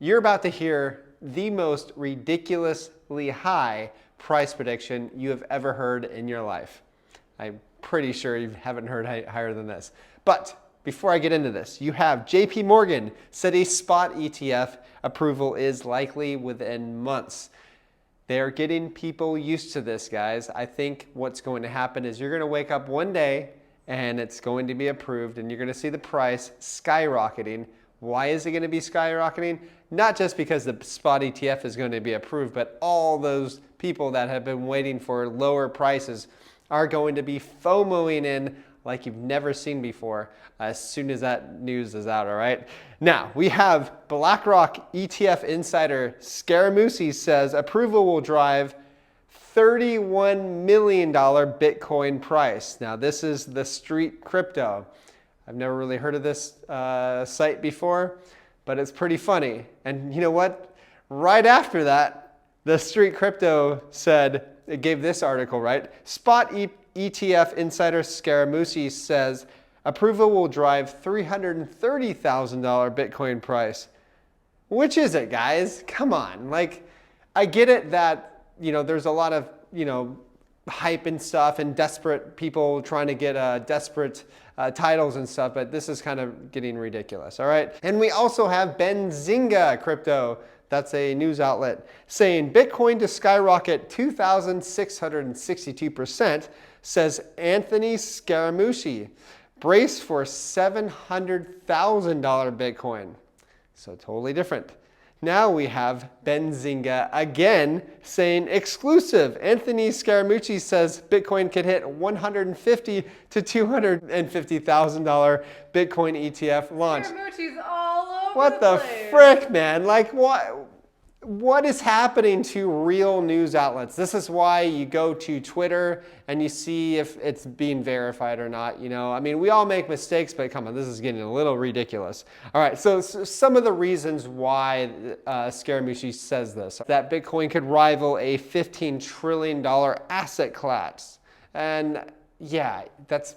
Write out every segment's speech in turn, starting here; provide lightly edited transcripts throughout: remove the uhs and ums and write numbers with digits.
You're about to hear the most ridiculously high price prediction you have ever heard in your life. I'm pretty sure you haven't heard higher than this. But before I get into this, you have JP Morgan said a spot ETF approval is likely within months. They're getting people used to this, guys. I think what's going to happen is you're going to wake up one day and it's going to be approved and you're going to see the price skyrocketing. Why is it going to be skyrocketing? Not just because the spot ETF is going to be approved, but all those people that have been waiting for lower prices are going to be FOMOing in like you've never seen before as soon as that news is out, all right? Now, we have BlackRock ETF insider Scaramucci says approval will drive $31 million Bitcoin price. Now, this is the street crypto. I've never really heard of this site before, but it's pretty funny. And you know what? Right after that, the street crypto said, it gave this article, right? Spot ETF insider Scaramucci says approval will drive $330,000 Bitcoin price. Which is it, guys? Come on. Like, I get it that, there's a lot of, hype and stuff and desperate people trying to get desperate titles and stuff, but this is kind of getting ridiculous, all right? And we also have Benzinga Crypto, that's a news outlet, saying Bitcoin to skyrocket 2,662%, says Anthony Scaramucci. Brace for $700,000 Bitcoin. So totally different. Now we have Benzinga again saying exclusive. Anthony Scaramucci says Bitcoin could hit $150,000 to $250,000 Bitcoin ETF launch. Scaramucci's all over What the frick, man? Like, what is happening to real news outlets? This is why you go to Twitter and you see if it's being verified or not. I mean, we all make mistakes, but come on, this is getting a little ridiculous. All right, so some of the reasons why Scaramucci says this, that Bitcoin could rival a $15 trillion asset class. And yeah, that's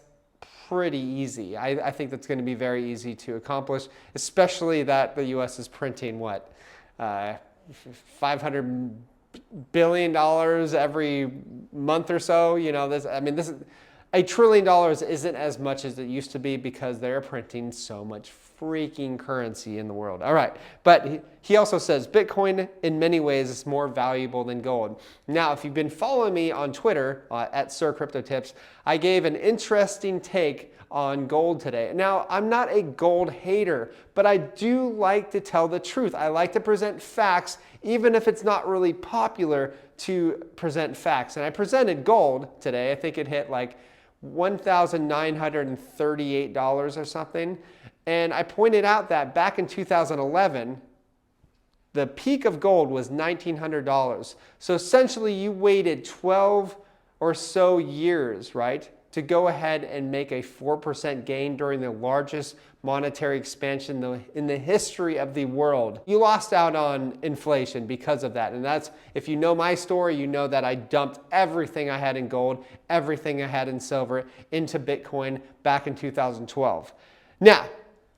pretty easy. I think that's going to be very easy to accomplish, especially that the US is printing what? $500 billion every month or so. This is $1 trillion isn't as much as it used to be because they're printing so much freaking currency in the world. All right, but he also says Bitcoin in many ways is more valuable than gold. Now, if you've been following me on Twitter at SirCryptoTips, I gave an interesting take on gold today. Now, I'm not a gold hater, but I do like to tell the truth. I like to present facts, even if it's not really popular to present facts. And I presented gold today. I think it hit like $1,938 or something. And I pointed out that back in 2011, the peak of gold was $1,900. So essentially you waited 12 or so years, right, to go ahead and make a 4% gain during the largest monetary expansion in the history of the world. You lost out on inflation because of that. And that's, if you know my story, you know that I dumped everything I had in gold, everything I had in silver into Bitcoin back in 2012. Now,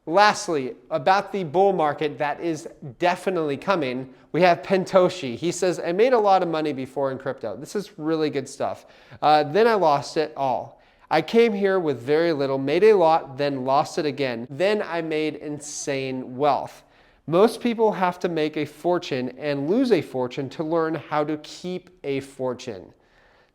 lastly, about the bull market that is definitely coming, we have Pentoshi. He says, I made a lot of money before in crypto. This is really good stuff. Then I lost it all. I came here with very little, made a lot, then lost it again. Then I made insane wealth. Most people have to make a fortune and lose a fortune to learn how to keep a fortune.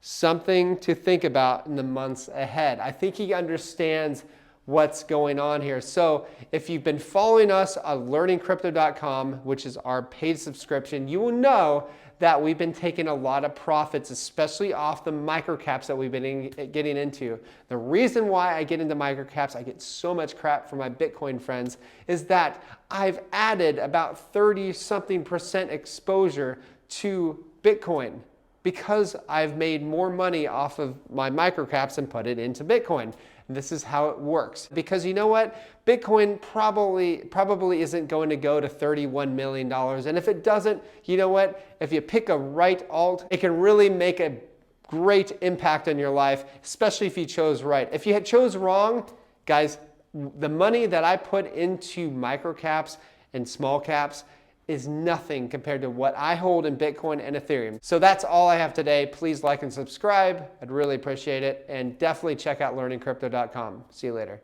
Something to think about in the months ahead. I think he understands what's going on here. So if you've been following us on learningcrypto.com, which is our paid subscription, you will know that we've been taking a lot of profits, especially off the microcaps that we've been getting into. The reason why I get into microcaps, I get so much crap from my Bitcoin friends, is that I've added about 30-something% exposure to Bitcoin because I've made more money off of my microcaps and put it into Bitcoin. This is how it works. Because you know what? Bitcoin probably isn't going to go to $31 million. And if it doesn't, you know what? If you pick a right alt, it can really make a great impact on your life, especially if you chose right. If you chose wrong, guys, the money that I put into microcaps and small caps is nothing compared to what I hold in Bitcoin and Ethereum. So that's all I have today. Please like and subscribe. I'd really appreciate it. And definitely check out learningcrypto.com. See you later.